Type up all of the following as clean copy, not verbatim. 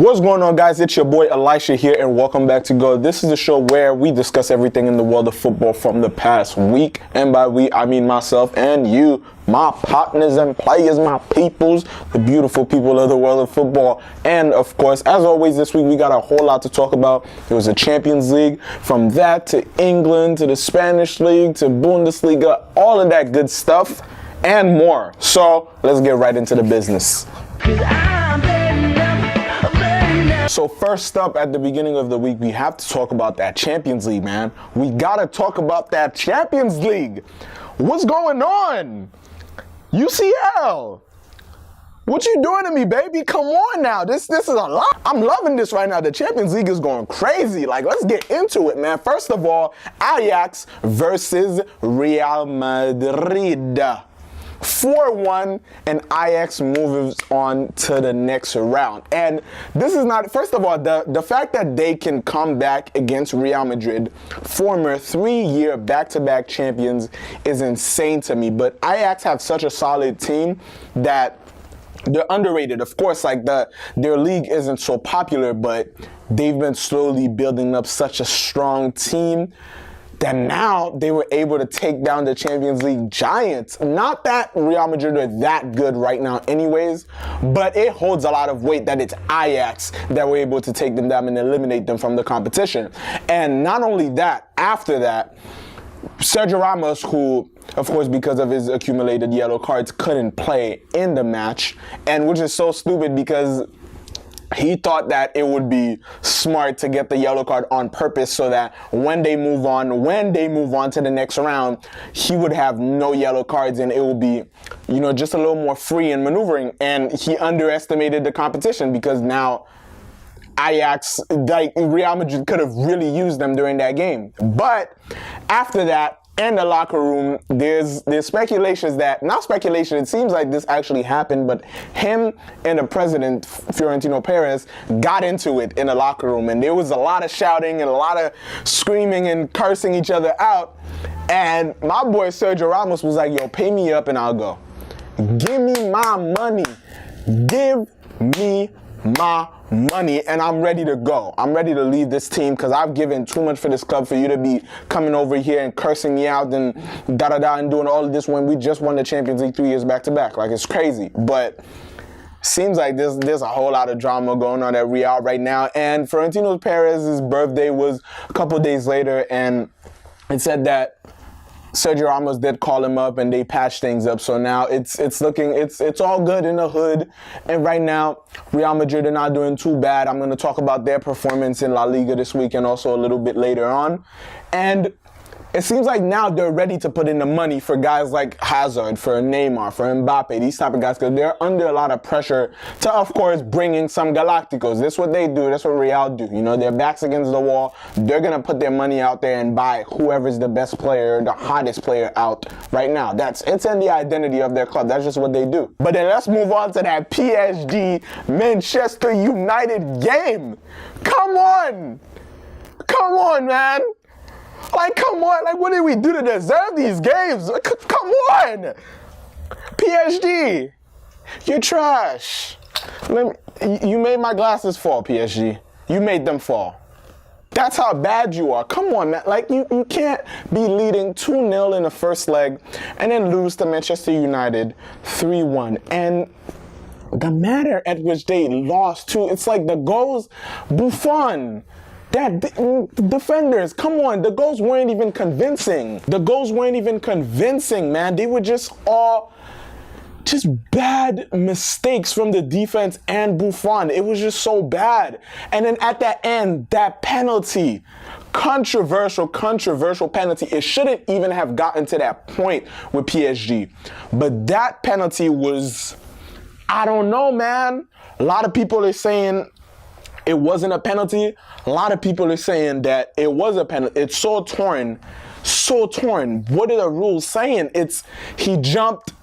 What's going on, guys? It's your boy Elisha here, and welcome back to Go. This is the show where we discuss everything in the world of football from the past week, and by we I mean myself and you, my partners and players, my peoples, the beautiful people of the world of football. And of course, as always, this week we got a whole lot to talk about. It was the Champions League, from that to England to the Spanish League to Bundesliga, all of that good stuff and more. So let's get right into the business. So first up, at the beginning of the week, we have to talk about that Champions League, man. We gotta talk about that Champions League. What's going on? UCL. What you doing to me, baby? Come on now. This is a lot. I'm loving this right now. The Champions League is going crazy. Like, let's get into it, man. First of all, Ajax versus Real Madrid. 4-1, and Ajax moves on to the next round. And this is not, first of all, the fact that they can come back against Real Madrid, former 3-year back-to-back champions, is insane to me. But Ajax have such a solid team that they're underrated. Of course, like their league isn't so popular, but they've been slowly building up such a strong team that now they were able to take down the Champions League giants. Not that Real Madrid are that good right now anyways, but it holds a lot of weight that it's Ajax that were able to take them down and eliminate them from the competition. And not only that, after that, Sergio Ramos, who, of course, because of his accumulated yellow cards, couldn't play in the match, and which is so stupid because he thought that it would be smart to get the yellow card on purpose so that when they move on to the next round, he would have no yellow cards and it will be, you know, just a little more free in maneuvering. And he underestimated the competition because now Ajax, like Real Madrid, could have really used them during that game. But after that, in the locker room, there's speculations that, not speculation, it seems like this actually happened, but him and the president, Florentino Perez, got into it in the locker room, and there was a lot of shouting and a lot of screaming and cursing each other out. And my boy Sergio Ramos was like, yo, pay me up and I'll go. Give me my money. Give me my money, and I'm ready to go. I'm ready to leave this team because I've given too much for this club for you to be coming over here and cursing me out and da-da-da and doing all of this when we just won the Champions League 3 years back to back. Like, it's crazy. But seems like there's a whole lot of drama going on at Real right now. And Florentino Perez's birthday was a couple days later, and it said that Sergio Ramos did call him up and they patched things up. So now it's all good in the hood. And right now, Real Madrid are not doing too bad. I'm going to talk about their performance in La Liga this week and also a little bit later on. And it seems like now they're ready to put in the money for guys like Hazard, for Neymar, for Mbappe, these type of guys, because they're under a lot of pressure to, of course, bring in some Galacticos. That's what they do. That's what Real do. You know, their backs against the wall. They're going to put their money out there and buy whoever's the best player, the hottest player out right now. It's in the identity of their club. That's just what they do. But then let's move on to that PSG Manchester United game. Come on. Come on, man. Like, come on. Like, what did we do to deserve these games? Come on. PSG, you're trash. You made my glasses fall, PSG. You made them fall. That's how bad you are. Come on, man. Like, you can't be leading 2-0 in the first leg and then lose to Manchester United 3-1. And the manner at which they lost, too, it's like the goals, Buffon, that defenders, come on, the goals weren't even convincing. The goals weren't even convincing, man. They were just all bad mistakes from the defense and Buffon. It was just so bad. And then at the end, that penalty, controversial penalty. It shouldn't even have gotten to that point with PSG. But that penalty was, I don't know, man. A lot of people are saying it wasn't a penalty. A lot of people are saying that it was a penalty. It's so torn. What are the rules saying? He jumped,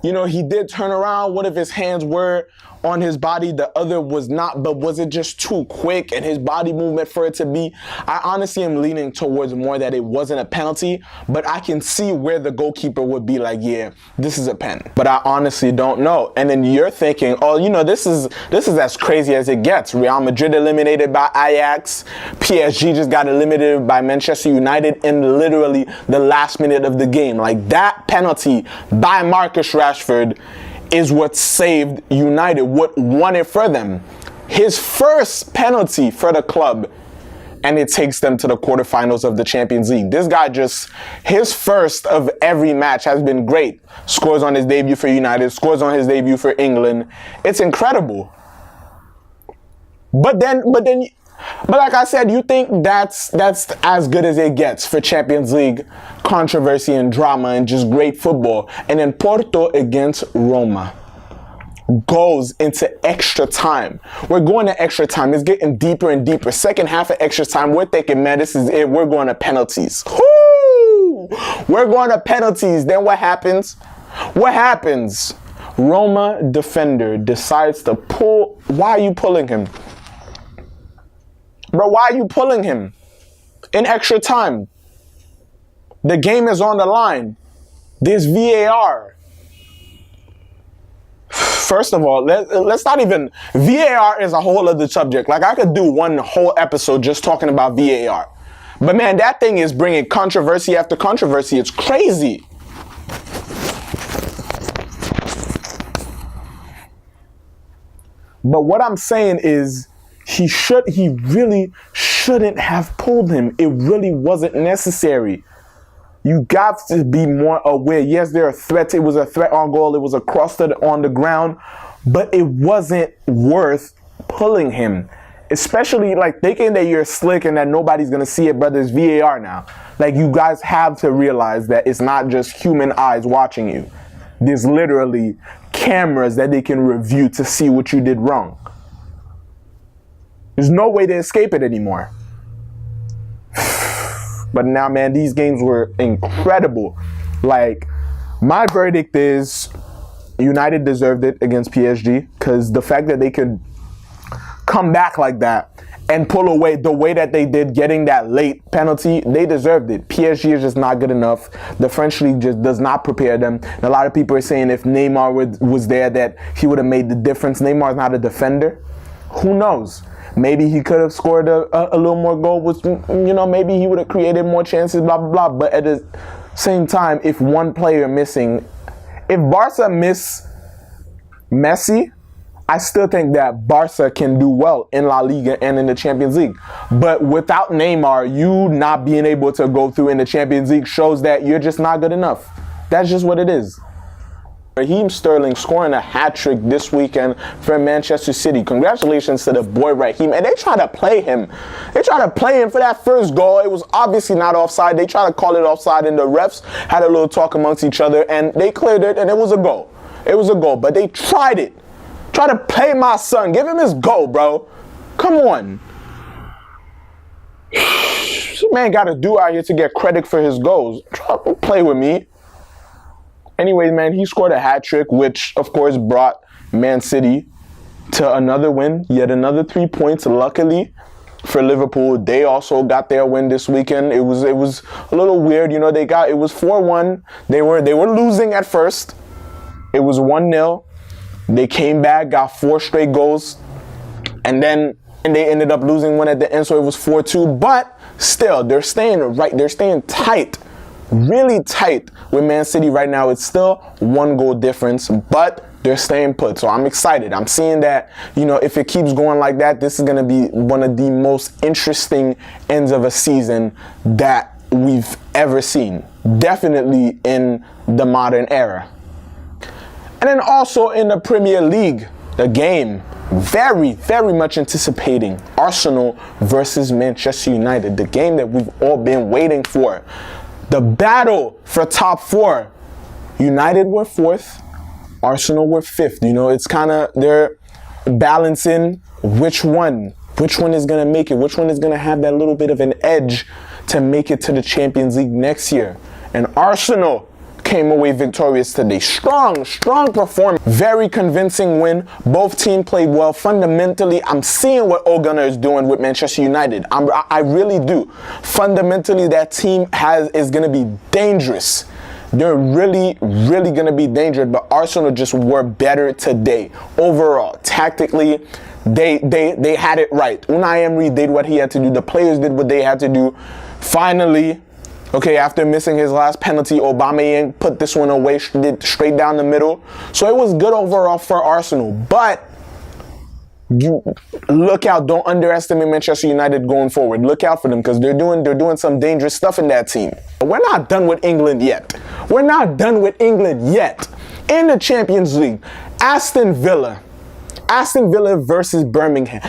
you know, he did turn around. What if his hands were on his body, the other was not. But was it just too quick and his body movement for it to be? I honestly am leaning towards more that it wasn't a penalty, but I can see where the goalkeeper would be like, yeah, this is a pen. But I honestly don't know. And then you're thinking, oh, you know, this is as crazy as it gets. Real Madrid eliminated by Ajax. PSG just got eliminated by Manchester United in literally the last minute of the game. Like, that penalty by Marcus Rashford is what saved United, what won it for them. His first penalty for the club, and it takes them to the quarterfinals of the Champions League. This guy just, his first of every match has been great. Scores on his debut for United, scores on his debut for England. It's incredible. But like I said, you think that's as good as it gets for Champions League controversy and drama and just great football. And then Porto against Roma goes into extra time. We're going to extra time. It's getting deeper and deeper. Second half of extra time, we're thinking, man, this is it. We're going to penalties. Woo! We're going to penalties. Then what happens? What happens? Roma defender decides to pull. Why are you pulling him? Bro, why are you pulling him in extra time? The game is on the line. There's VAR. First of all, let's not even... VAR is a whole other subject. Like, I could do one whole episode just talking about VAR. But, man, that thing is bringing controversy after controversy. It's crazy. But what I'm saying is he really shouldn't have pulled him. It really wasn't necessary. You got to be more aware. Yes, there are threats. It was a threat on goal. It was a cross on the ground. But it wasn't worth pulling him. Especially, like, thinking that you're slick and that nobody's going to see it, brother. It's VAR now. Like, you guys have to realize that it's not just human eyes watching you. There's literally cameras that they can review to see what you did wrong. There's no way to escape it anymore. But now, man, these games were incredible. Like, my verdict is United deserved it against PSG, because the fact that they could come back like that and pull away the way that they did, getting that late penalty, they deserved it. PSG is just not good enough. The French league just does not prepare them. And a lot of people are saying if Neymar was there, that he would have made the difference. Neymar's not a defender. Who knows? Maybe he could have scored a little more goal. With, you know, maybe he would have created more chances, blah, blah, blah. But at the same time, if one player missing, if Barca miss Messi, I still think that Barca can do well in La Liga and in the Champions League. But without Neymar, you not being able to go through in the Champions League shows that you're just not good enough. That's just what it is. Raheem Sterling scoring a hat-trick this weekend for Manchester City. Congratulations to the boy Raheem. And they try to play him. They try to play him for that first goal. It was obviously not offside. They try to call it offside, and the refs had a little talk amongst each other, and they cleared it, and it was a goal. It was a goal, but they tried it. Try to play my son. Give him his goal, bro. Come on. This man got to do out here to get credit for his goals. Try to play with me. Anyway, man, he scored a hat trick, which, of course, brought Man City to another win, yet another 3 points. Luckily for Liverpool, they also got their win this weekend. It was a little weird, you know. It was 4-1. They were losing at first. It was 1-0. They came back, got 4 straight goals, and they ended up losing one at the end, so it was 4-2. But still, they're staying tight. Really tight with Man City right now. It's still 1 goal difference, but they're staying put. So I'm excited. I'm seeing that, you know, if it keeps going like that, this is going to be one of the most interesting ends of a season that we've ever seen. Definitely in the modern era. And then also in the Premier League, the game, very, very much anticipating Arsenal versus Manchester United. The game that we've all been waiting for. The battle for top 4. United were 4th. Arsenal were 5th. You know, it's kind of, they're balancing which one is going to make it. Which one is going to have that little bit of an edge to make it to the Champions League next year. And Arsenal came away victorious today. Strong performance. Very convincing win. Both teams played well. Fundamentally, I'm seeing what Ole Gunnar is doing with Manchester United. I really do. Fundamentally, that team is going to be dangerous. They're really going to be dangerous, but Arsenal just were better today. Overall, tactically, they had it right. Unai Emery did what he had to do. The players did what they had to do. Finally, okay, after missing his last penalty, Aubameyang put this one away straight down the middle. So it was good overall for Arsenal. But you look out, don't underestimate Manchester United going forward. Look out for them because they're doing some dangerous stuff in that team. We're not done with England yet. We're not done with England yet. In the Champions League, Aston Villa versus Birmingham.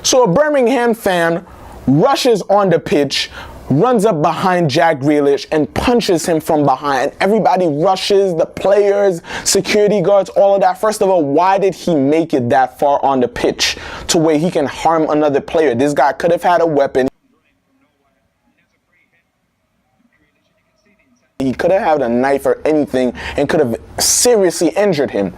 So a Birmingham fan rushes on the pitch, runs up behind Jack Grealish and punches him from behind. Everybody rushes, the players, security guards, all of that. First of all, why did he make it that far on the pitch to where he can harm another player? This guy could have had a weapon. He could have had a knife or anything and could have seriously injured him.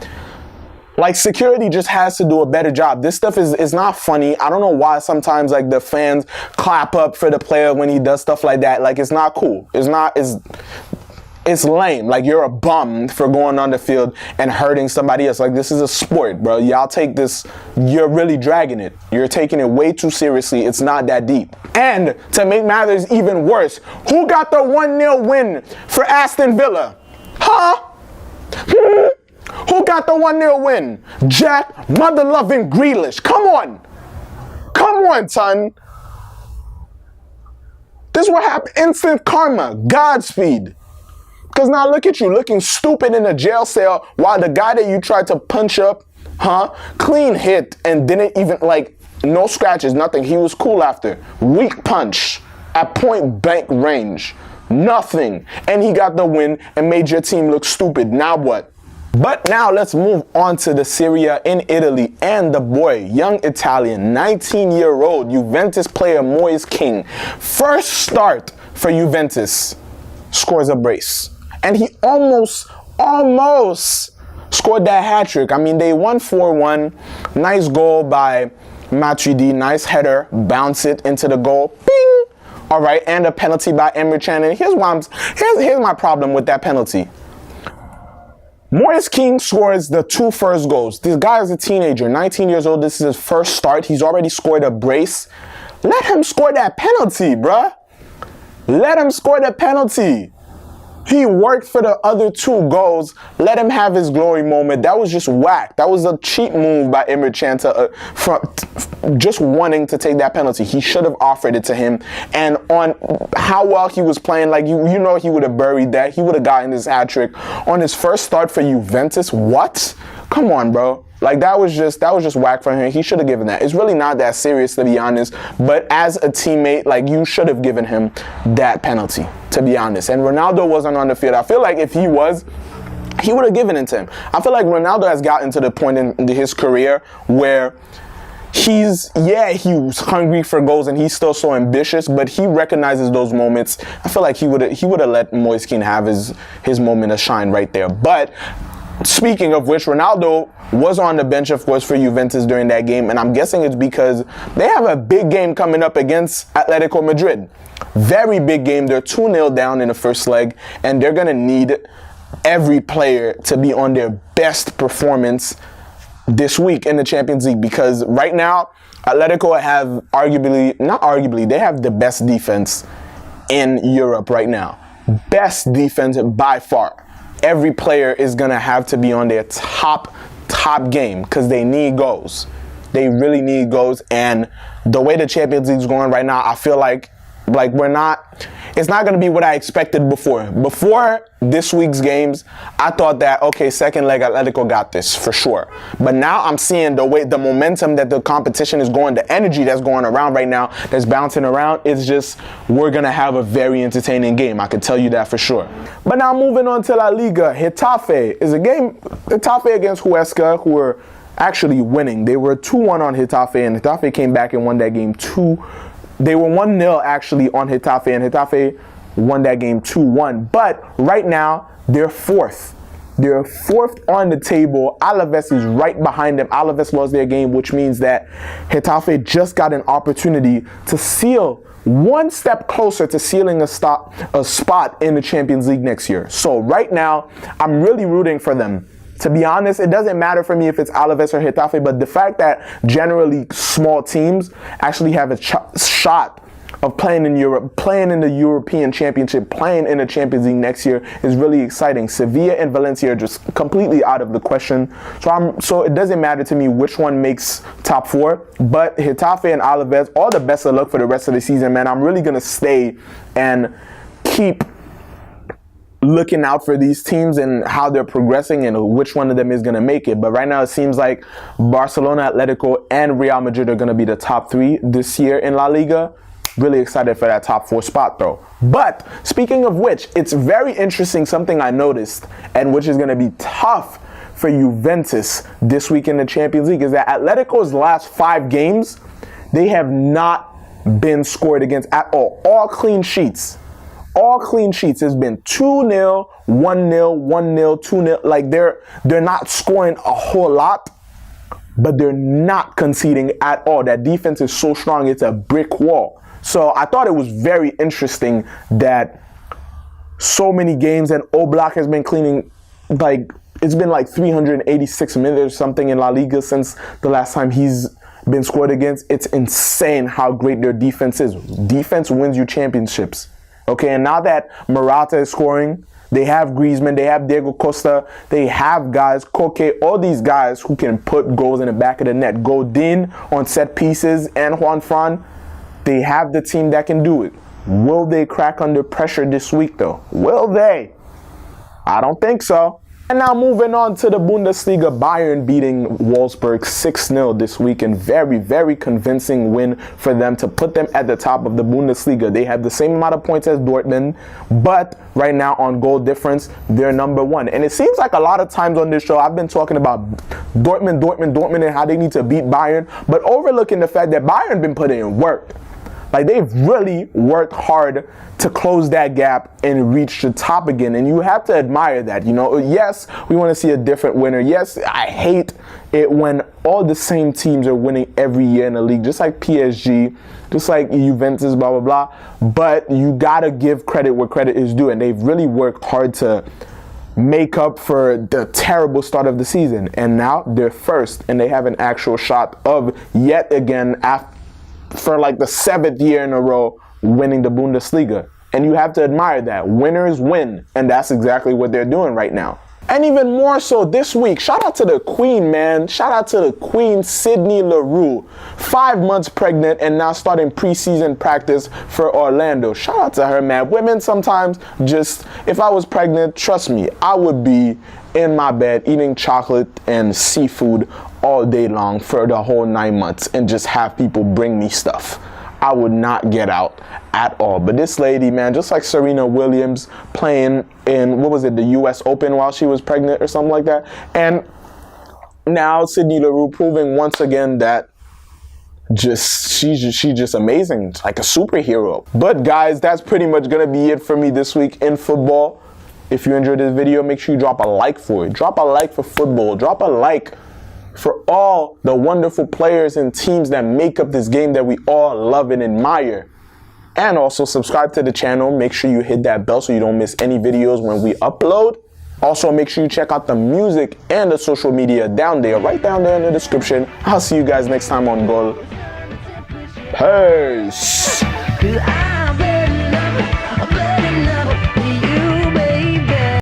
Like, security just has to do a better job. This stuff is not funny. I don't know why sometimes, like, the fans clap up for the player when he does stuff like that. Like, it's not cool. It's lame. Like, you're a bum for going on the field and hurting somebody else. Like, this is a sport, bro. Y'all take this, you're really dragging it. You're taking it way too seriously. It's not that deep. And to make matters even worse, who got the 1-0 win for Aston Villa? Huh? Who got the 1-0 win? Jack mother-loving Grealish. Come on. Come on, son. This is what happened. Instant karma. Godspeed. Because now look at you looking stupid in a jail cell while the guy that you tried to punch up, clean hit and didn't even, like, no scratches, nothing. He was cool after. Weak punch at point blank range. Nothing. And he got the win and made your team look stupid. Now what? But now let's move on to the Serie A in Italy, and the boy, young Italian, 19-year-old Juventus player Moise Kean. First start for Juventus, scores a brace. And he almost scored that hat-trick. I mean, they won 4-1. Nice goal by Matuidi, nice header, bounce it into the goal. Bing! All right, and a penalty by Emre Can. And here's my problem with that penalty. Moise Kean scores the 2 first goals. This guy is a teenager, 19 years old. This is his first start. He's already scored a brace. Let him score that penalty, bruh. Let him score the penalty. He worked for the other 2 goals. Let him have his glory moment. That was just whack. That was a cheap move by Emre Can just wanting to take that penalty. He should have offered it to him. And on how well he was playing, like, you know, he would have buried that. He would have gotten his hat trick on his first start for Juventus. What? Come on, bro. Like, that was just whack for him. He should have given that. It's really not that serious, to be honest. But as a teammate, like, you should have given him that penalty, to be honest. And Ronaldo wasn't on the field. I feel like if he was, he would have given it to him. I feel like Ronaldo has gotten to the point in his career where he was hungry for goals and he's still so ambitious, but he recognizes those moments. I feel like he would have let Moise Kean have his moment of shine right there. But speaking of which, Ronaldo was on the bench, of course, for Juventus during that game, and I'm guessing it's because they have a big game coming up against Atletico Madrid. Very big game. They're 2-0 down in the first leg, and they're going to need every player to be on their best performance this week in the Champions League, because right now, Atletico have they have the best defense in Europe right now. Best defense by far. Every player is going to have to be on their top game because they need goals. They really need goals. And the way the Champions League is going right now, I feel like it's not going to be what I expected before. Before this week's games, I thought that, okay, second leg, Atletico got this for sure. But now I'm seeing the momentum that the competition is going, the energy that's going around right now, that's bouncing around. It's just, we're going to have a very entertaining game. I can tell you that for sure. But now moving on to La Liga, Getafe is a game, Getafe against Huesca, who are actually winning. They were 2-1 on Getafe, and Getafe came back and won that game 2-1. They were 1-0 actually on Getafe, and Getafe won that game 2-1. But right now, they're fourth. They're fourth on the table. Alaves is right behind them. Alaves lost their game, which means that Getafe just got an opportunity to seal one step closer to sealing a spot in the Champions League next year. So right now, I'm really rooting for them. To be honest, it doesn't matter for me if it's Alaves or Getafe, but the fact that generally small teams actually have a shot of playing in Europe, playing in the European Championship, playing in the Champions League next year is really exciting. Sevilla and Valencia are just completely out of the question. So it doesn't matter to me which one makes top four, but Getafe and Alaves, all the best of luck for the rest of the season, man. I'm really going to stay and keep looking out for these teams and how they're progressing and which one of them is going to make it. But right now it seems like Barcelona, Atletico, and Real Madrid are going to be the top three this year in La Liga. Really excited for that top four spot though. But speaking of which, it's very interesting, something I noticed, and which is going to be tough for Juventus this week in the Champions League, is that Atletico's last 5 games, they have not been scored against at all. All clean sheets. All clean sheets. It's been 2-0, 1-0, 1-0, 2-0. Like they're not scoring a whole lot, but they're not conceding at all. That defense is so strong, it's a brick wall. So I thought it was very interesting that so many games, and Oblak has been cleaning, like it's been like 386 minutes or something in La Liga since the last time he's been scored against. It's insane how great their defense is. Defense wins you championships. Okay, and now that Morata is scoring, they have Griezmann, they have Diego Costa, they have guys, Koke, all these guys who can put goals in the back of the net. Godin on set pieces and Juan Fran. They have the team that can do it. Will they crack under pressure this week, though? Will they? I don't think so. And now moving on to the Bundesliga, Bayern beating Wolfsburg 6-0 this week, and very, very convincing win for them to put them at the top of the Bundesliga. They have the same amount of points as Dortmund, but right now on goal difference, they're number 1. And it seems like a lot of times on this show, I've been talking about Dortmund, and how they need to beat Bayern, but overlooking the fact that Bayern been putting in work. Like, they've really worked hard to close that gap and reach the top again. And you have to admire that. You know, yes, we want to see a different winner. Yes, I hate it when all the same teams are winning every year in the league, just like PSG, just like Juventus, blah, blah, blah. But you got to give credit where credit is due. And they've really worked hard to make up for the terrible start of the season. And now they're first, and they have an actual shot of yet again for like the 7th year in a row winning the Bundesliga. And you have to admire that. Winners win. And that's exactly what they're doing right now. And even more so this week, shout out to the Queen, man. Shout out to the Queen, Sydney Leroux. 5 months pregnant and now starting preseason practice for Orlando. Shout out to her, man. Women sometimes just, if I was pregnant, trust me, I would be in my bed eating chocolate and seafood all day long for the whole 9 months and just have people bring me stuff. I would not get out at all. But this lady, man, just like Serena Williams playing in, what was it, the US Open while she was pregnant or something like that. And now Sydney Leroux proving once again that she's just amazing. It's like a superhero. But guys, that's pretty much going to be it for me this week in football. If you enjoyed this video, make sure you drop a like for it. Drop a like for football. Drop a like for all the wonderful players and teams that make up this game that we all love and admire. And also subscribe to the channel. Make sure you hit that bell so you don't miss any videos when we upload. Also, make sure you check out the music and the social media down there, right down there in the description. I'll see you guys next time on Goal. Peace.